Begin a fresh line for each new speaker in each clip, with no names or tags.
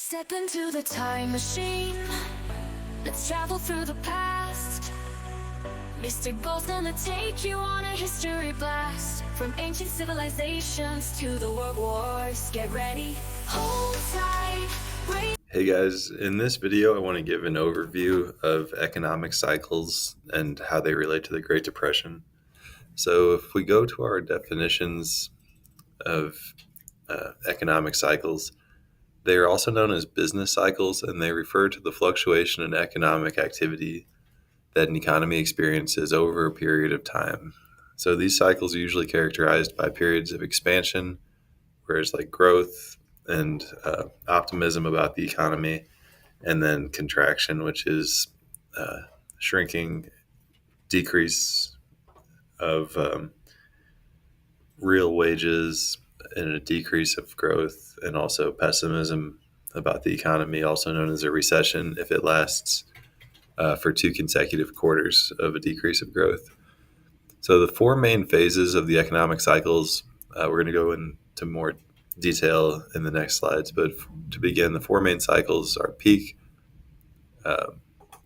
Step into the time machine. Let's travel through the past. Mr. Gold's gonna take you on a history blast. From ancient civilizations to the world wars. Get ready, hold tight, breathe.
Hey guys, in this video I want to give an overview of economic cycles and how they relate to the Great Depression. So if we go to our definitions of economic cycles, they are also known as business cycles, and they refer to the fluctuation in economic activity that an economy experiences over a period of time. So these cycles are usually characterized by periods of expansion, whereas like growth and optimism about the economy, and then contraction, which is shrinking, decrease of real wages, and a decrease of growth, and also pessimism about the economy, also known as a recession, if it lasts for 2 consecutive quarters of a decrease of growth. So the 4 main phases of the economic cycles, we're going to go into more detail in the next slides, but to begin, the 4 main cycles are peak,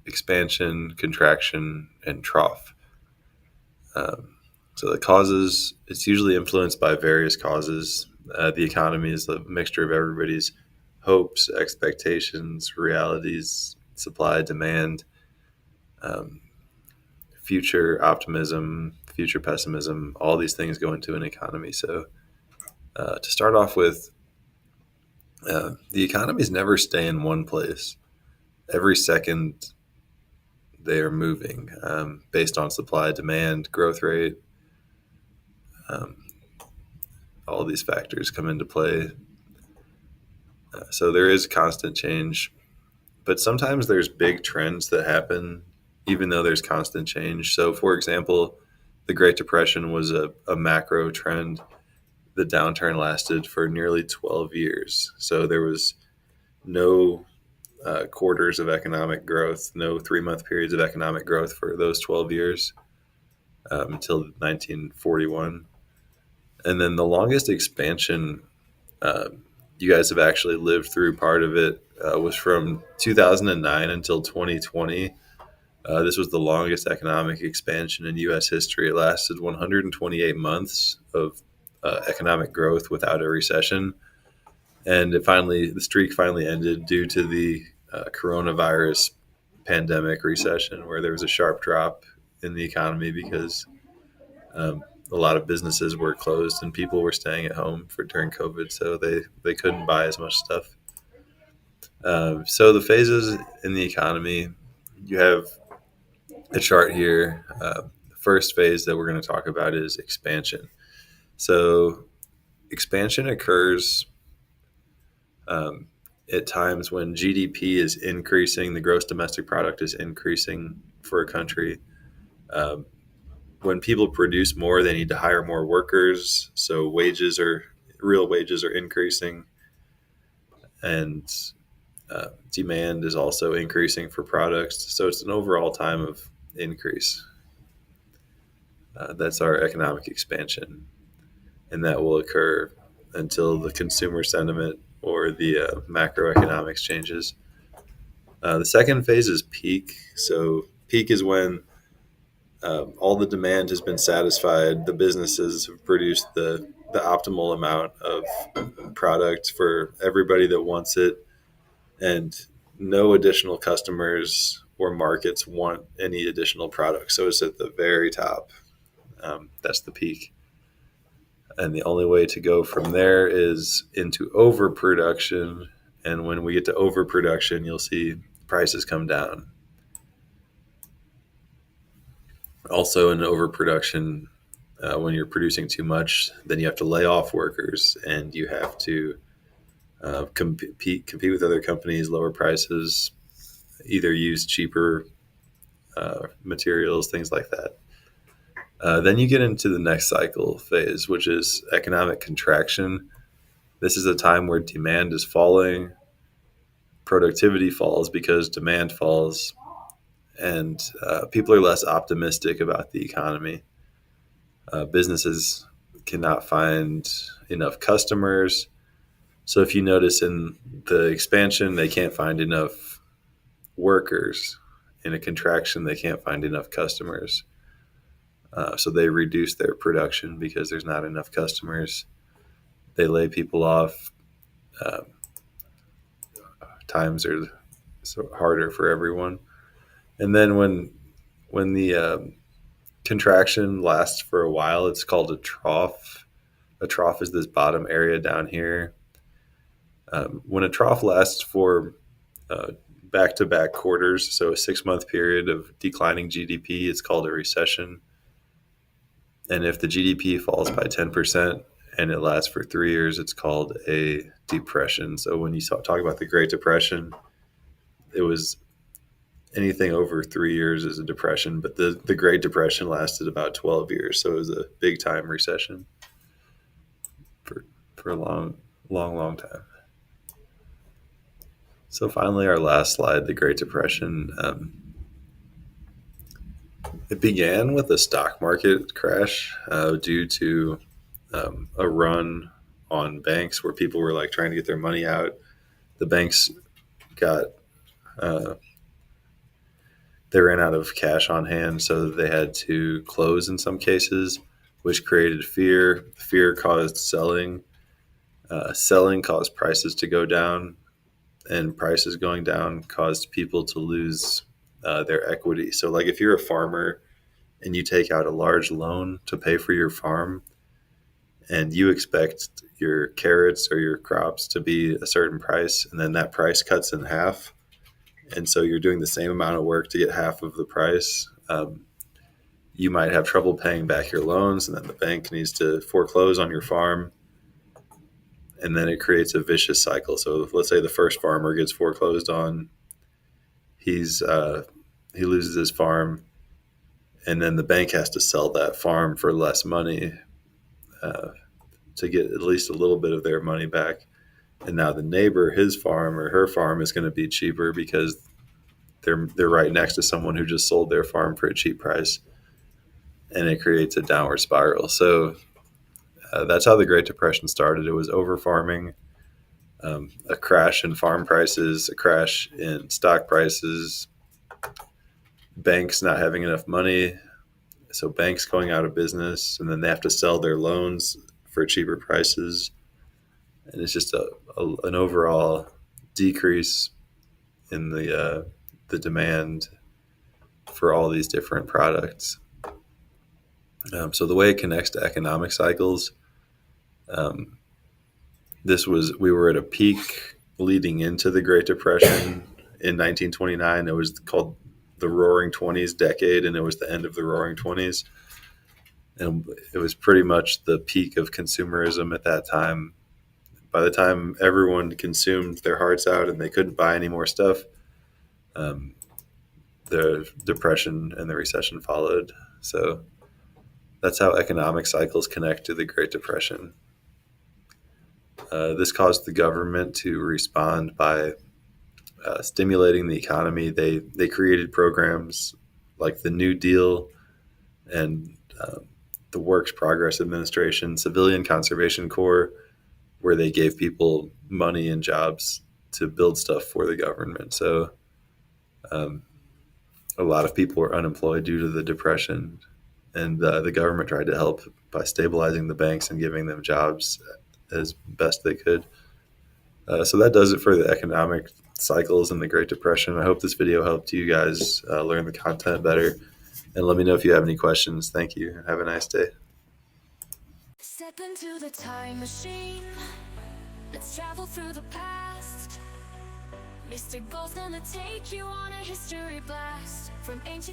expansion, contraction, and trough. So the causes, it's usually influenced by various causes. The economy is a mixture of everybody's hopes, expectations, realities, supply, demand, future optimism, future pessimism. All these things go into an economy. So to start off with, the economies never stay in one place. Every second they are moving based on supply, demand, growth rate. All these factors come into play. So there is constant change, but sometimes there's big trends that happen even though there's constant change. So for example, the Great Depression was a macro trend. The downturn lasted for nearly 12 years. So there was no quarters of economic growth, no 3-month periods of economic growth for those 12 years until 1941. And then the longest expansion, you guys have actually lived through part of it, was from 2009 until 2020. This was the longest economic expansion in U.S. history. It lasted 128 months of economic growth without a recession. And the streak finally ended due to the coronavirus pandemic recession, where there was a sharp drop in the economy because a lot of businesses were closed and people were staying at home during COVID, so they couldn't buy as much stuff. So the phases in the economy, you have a chart here. The first phase that we're going to talk about is expansion. So expansion occurs at times when GDP is increasing, the gross domestic product is increasing for a country. When people produce more, they need to hire more workers, so real wages are increasing, and demand is also increasing for products. So it's an overall time of increase. That's our economic expansion, and that will occur until the consumer sentiment or the macroeconomics changes. The second phase is peak. So peak is when all the demand has been satisfied. The businesses have produced the optimal amount of product for everybody that wants it, and no additional customers or markets want any additional product. So it's at the very top. That's the peak. And the only way to go from there is into overproduction. And when we get to overproduction, you'll see prices come down. Also in overproduction, when you're producing too much, then you have to lay off workers, and you have to compete with other companies, lower prices, either use cheaper materials, things like that. Then you get into the next cycle phase, which is economic contraction. This is a time where demand is falling, productivity falls because demand falls, and people are less optimistic about the economy. Businesses cannot find enough customers, So if you notice in the expansion, they can't find enough workers. In a contraction, they can't find enough customers. So they reduce their production because there's not enough customers. They lay people off. Uh, Times are so harder for everyone. And then when the contraction lasts for a while, it's called a trough. A trough is this bottom area down here. When a trough lasts for back-to-back quarters, so a 6-month period of declining GDP, it's called a recession. And if the GDP falls by 10% and it lasts for 3 years, it's called a depression. So when you talk about the Great Depression, it was anything over 3 years is a depression, but the Great Depression lasted about 12 years. So it was a big time recession for a long time. So finally, our last slide, the Great Depression. It began with a stock market crash due to a run on banks where people were like trying to get their money out. The banks got they ran out of cash on hand, so they had to close in some cases, which created fear. Fear caused selling. Selling caused prices to go down, and prices going down caused people to lose their equity. So like if you're a farmer and you take out a large loan to pay for your farm and you expect your carrots or your crops to be a certain price, and then that price cuts in half, and so you're doing the same amount of work to get half of the price, you might have trouble paying back your loans, and then the bank needs to foreclose on your farm, and then it creates a vicious cycle. So let's say the first farmer gets foreclosed on, he loses his farm, and then the bank has to sell that farm for less money to get at least a little bit of their money back. And now the neighbor, his farm or her farm is going to be cheaper because they're right next to someone who just sold their farm for a cheap price, and it creates a downward spiral. So that's how the Great Depression started. It was over farming, a crash in farm prices, a crash in stock prices, banks not having enough money, so banks going out of business, and then they have to sell their loans for cheaper prices, and it's just an overall decrease in the demand for all these different products. So the way it connects to economic cycles, we were at a peak leading into the Great Depression in 1929. It was called the Roaring Twenties decade, and it was the end of the Roaring Twenties. And it was pretty much the peak of consumerism at that time. By the time everyone consumed their hearts out and they couldn't buy any more stuff, the Depression and the recession followed. So that's how economic cycles connect to the Great Depression. This caused the government to respond by stimulating the economy. They created programs like the New Deal and the Works Progress Administration, Civilian Conservation Corps, where they gave people money and jobs to build stuff for the government. So a lot of people were unemployed due to the Depression, and the government tried to help by stabilizing the banks and giving them jobs as best they could. So that does it for the economic cycles in the Great Depression. I hope this video helped you guys learn the content better. And let me know if you have any questions. Thank you, and have a nice day.
Step into the time machine. Let's travel through the past. Mr. Gold's gonna take you on a history blast from ancient